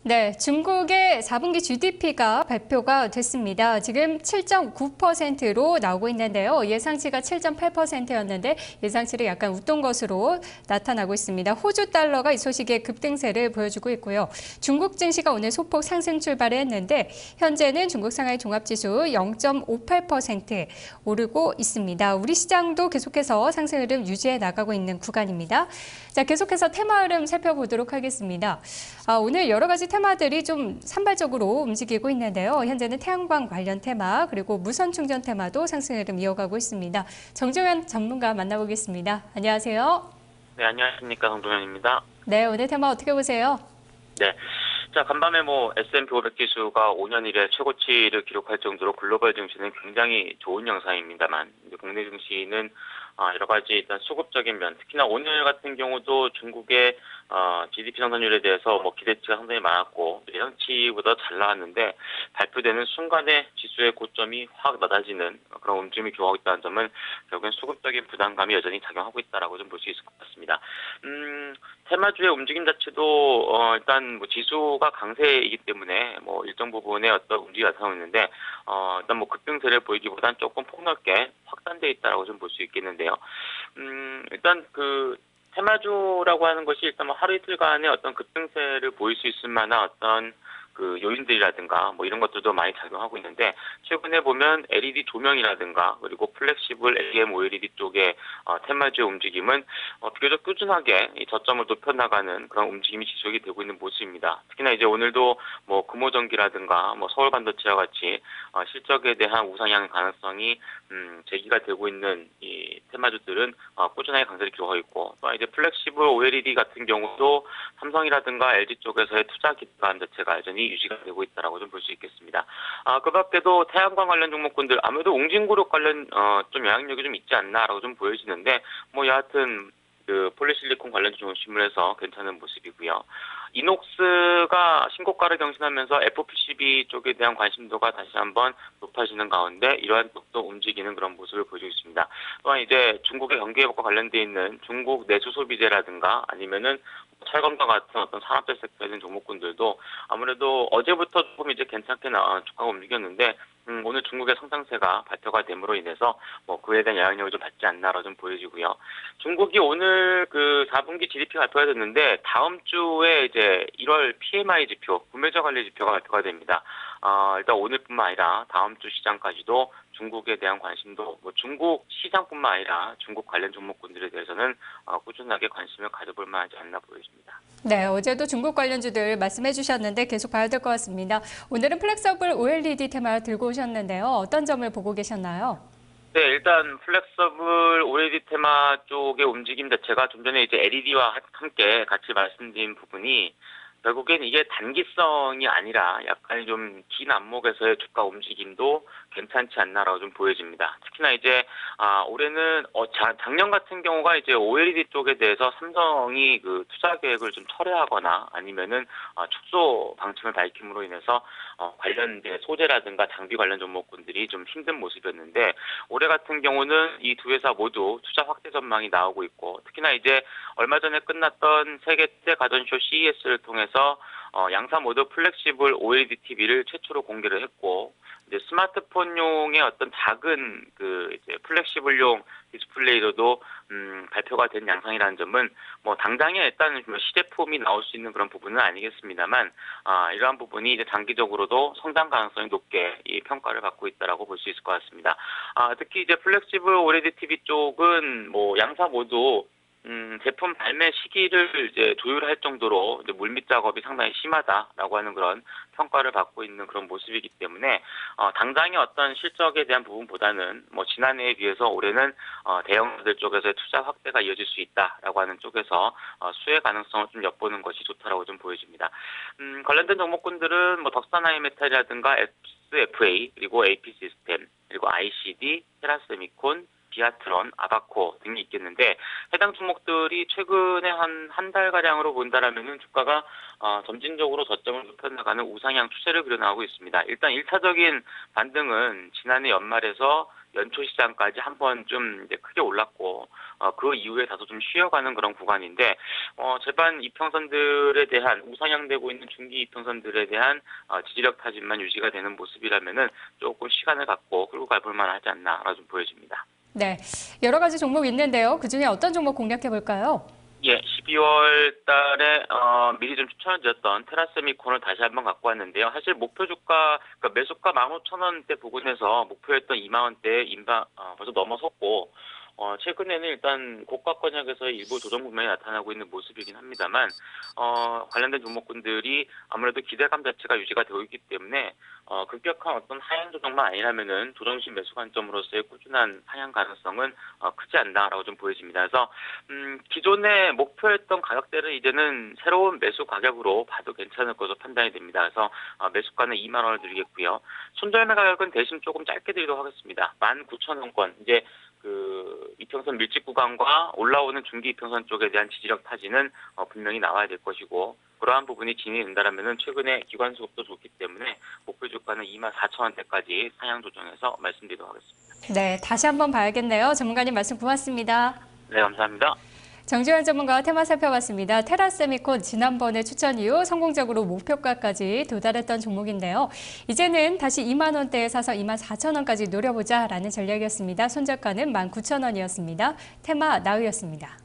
네, 중국의 4분기 GDP가 발표가 됐습니다. 지금 7.9%로 나오고 있는데요. 예상치가 7.8%였는데 예상치를 약간 웃돈 것으로 나타나고 있습니다. 호주 달러가 이 소식에 급등세를 보여주고 있고요. 중국 증시가 오늘 소폭 상승 출발을 했는데 현재는 중국 상하이 종합지수 0.58% 오르고 있습니다. 우리 시장도 계속해서 상승 흐름 유지해 나가고 있는 구간입니다. 자, 계속해서 테마 흐름 살펴보도록 하겠습니다. 오늘 여러 가지 테마들이 좀 산발적으로 움직이고 있는데요. 현재는 태양광 관련 테마 그리고 무선 충전 테마도 상승 흐름 이어가고 있습니다. 정종현 전문가 만나보겠습니다. 안녕하세요. 네, 안녕하십니까. 정동현입니다. 네, 오늘 테마 어떻게 보세요? 네. 자, 간밤에 S&P 500 지수가 5년 이래 최고치를 기록할 정도로 글로벌 증시는 굉장히 좋은 영상입니다만, 이제 국내 증시는 여러 가지 일단 수급적인 면, 특히나 오늘 같은 경우도 중국의 GDP 성장률에 대해서 기대치가 상당히 많았고 예상치보다 잘 나왔는데 발표되는 순간에 지수의 고점이 확 낮아지는 그런 움직임이 교하고 있다는 점은 결국엔 수급적인 부담감이 여전히 작용하고 있다라고 좀 볼 수 있을 것 같습니다. 테마주의 움직임 자체도 일단 지수가 강세이기 때문에 일정 부분의 어떤 움직임이 나타나고 있는데 일단 급등세를 보이기보다는 조금 폭넓게 확산돼 있다라고 좀 볼 수 있겠는데요. 일단 그 테마주라고 하는 것이 일단 하루 이틀간의 어떤 급등세를 보일 수 있을 만한 어떤 그 요인들이라든가 이런 것들도 많이 작용하고 있는데 최근에 보면 LED 조명이라든가 그리고 플렉시블 AM OLED 쪽의 테마주의 움직임은 비교적 꾸준하게 이 저점을 높여나가는 그런 움직임이 지속이 되고 있는 모습입니다. 특히나 이제 오늘도 금호전기라든가 서울 반도체와 같이 실적에 대한 우상향 가능성이 제기가 되고 있는 이 테마주들은 꾸준하게 강세를 기록하고 있고 또 이제 플렉시블 OLED 같은 경우도 삼성이라든가 LG 쪽에서의 투자 기반 자체가 여전히 유지가 되고 있다라고 좀 볼 수 있겠습니다. 그 밖에도 태양광 관련 종목군들 아무래도 웅진그룹 관련 좀 영향력이 좀 있지 않나라고 좀 보여지는데 여하튼 그 폴리실리콘 관련 중심으로 괜찮은 모습이고요. 이녹스가 신고가를 경신하면서 FPCB 쪽에 대한 관심도가 다시 한번 높아지는 가운데 이러한 쪽도 움직이는 그런 모습을 보여주고 있습니다. 또한 이제 중국의 경기회복과 관련돼 있는 중국 내수 소비재라든가 아니면은 철검과 같은 어떤 산업재 섹터에 있는 종목군들도 아무래도 어제부터 조금 이제 괜찮게 주가가 움직였는데 오늘 중국의 성장세가 발표가 됨으로 인해서 그에 대한 영향력을 좀 받지 않나로 좀 보여지고요. 중국이 오늘 그 4분기 GDP 발표가 됐는데 다음 주에 이제 1월 PMI 지표, 구매자 관리 지표가 발표가 됩니다. 일단 오늘뿐만 아니라 다음 주 시장까지도 중국에 대한 관심도 중국 시장뿐만 아니라 중국 관련 종목군들에 대해서는 꾸준하게 관심을 가져볼 만하지 않나 보여집니다. 네, 어제도 중국 관련주들 말씀해 주셨는데 계속 봐야 될 것 같습니다. 오늘은 플렉서블 OLED 테마 들고 오셨는데요. 어떤 점을 보고 계셨나요? 네, 일단 플렉서블 OLED 테마 쪽의 움직임 자체가 좀 전에 이제 LED와 함께 같이 말씀드린 부분이 결국엔 이게 단기성이 아니라 약간 좀 긴 안목에서의 주가 움직임도 괜찮지 않나라고 좀 보여집니다. 특히나 이제 올해는 작년 같은 경우가 이제 OLED 쪽에 대해서 삼성이 그 투자 계획을 좀 철회하거나 아니면은 축소 방침을 밝힘으로 인해서 관련 소재라든가 장비 관련 종목군들이 좀 힘든 모습이었는데 올해 같은 경우는 이 두 회사 모두 투자 확대 전망이 나오고 있고 특히나 이제 얼마 전에 끝났던 세계 최대 가전쇼 CES를 통해서 양사 모두 플렉시블 OLED TV를 최초로 공개를 했고 이제 스마트폰용의 어떤 작은 그 이제 플렉시블용 디스플레이로도 발표가 된 양상이라는 점은 당장에 일단 시제품이 나올 수 있는 그런 부분은 아니겠습니다만 이러한 부분이 이제 장기적으로도 성장 가능성이 높게 이 평가를 받고 있다라고 볼 수 있을 것 같습니다. 특히 이제 플렉시블 OLED TV 쪽은 양사 모두 제품 발매 시기를 이제 조율할 정도로 이제 물밑 작업이 상당히 심하다라고 하는 그런 평가를 받고 있는 그런 모습이기 때문에 당장의 어떤 실적에 대한 부분보다는 지난해에 비해서 올해는 대형사들 쪽에서의 투자 확대가 이어질 수 있다라고 하는 쪽에서 수혜 가능성을 좀 엿보는 것이 좋다라고 좀 보여집니다. 관련된 종목군들은 덕산하이메탈이라든가 SFA 그리고 AP 시스템 그리고 ICD, 테라세미콘 비아트론, 아바코 등이 있겠는데 해당 종목들이 최근에 한 달가량으로 본다라면은 주가가 점진적으로 저점을 높여나가는 우상향 추세를 그려나가고 있습니다. 일단 1차적인 반등은 지난해 연말에서 연초 시장까지 한번 좀 이제 크게 올랐고 그 이후에 다소 좀 쉬어가는 그런 구간인데 제반 이평선들에 대한 우상향되고 있는 중기 이평선들에 대한 지지력 타진만 유지가 되는 모습이라면은 조금 시간을 갖고 끌고 가볼 만하지 않나라고 좀 보여집니다. 네, 여러 가지 종목 있는데요. 그중에 어떤 종목 공략해 볼까요? 예, 12월 달에 미리 좀 추천을 드렸던 테라세미콘을 다시 한번 갖고 왔는데요. 사실 목표 주가, 그러니까 매수가 15,000원대 부근에서 목표했던 2만 원대 벌써 넘어섰고 최근에는 일단 고가 권역에서의 일부 조정 국면이 나타나고 있는 모습이긴 합니다만 관련된 종목군들이 아무래도 기대감 자체가 유지가 되고 있기 때문에 급격한 어떤 하향 조정만 아니라면은 조정식 매수 관점으로서의 꾸준한 하향 가능성은 크지 않나라고 좀 보여집니다. 그래서 기존에 목표했던 가격대를 이제는 새로운 매수 가격으로 봐도 괜찮을 것으로 판단이 됩니다. 그래서 매수가는 2만 원을 드리겠고요. 손절매 가격은 대신 조금 짧게 드리도록 하겠습니다. 19,000원권 이제 그 이평선 밀집 구간과 올라오는 중기 이평선 쪽에 대한 지지력 타진은 분명히 나와야 될 것이고 그러한 부분이 진행이 된다면은 최근에 기관 수급도 좋기 때문에 목표 주가는 24,000원대까지 상향 조정해서 말씀드리도록 하겠습니다. 네, 다시 한번 봐야겠네요. 전문가님 말씀 고맙습니다. 네, 감사합니다. 정주현 전문가와 테마 살펴봤습니다. 테라세미콘 지난번에 추천 이후 성공적으로 목표가까지 도달했던 종목인데요. 이제는 다시 2만 원대에 사서 24,000원까지 노려보자라는 전략이었습니다. 손절가는 19,000원이었습니다. 테마 나우였습니다.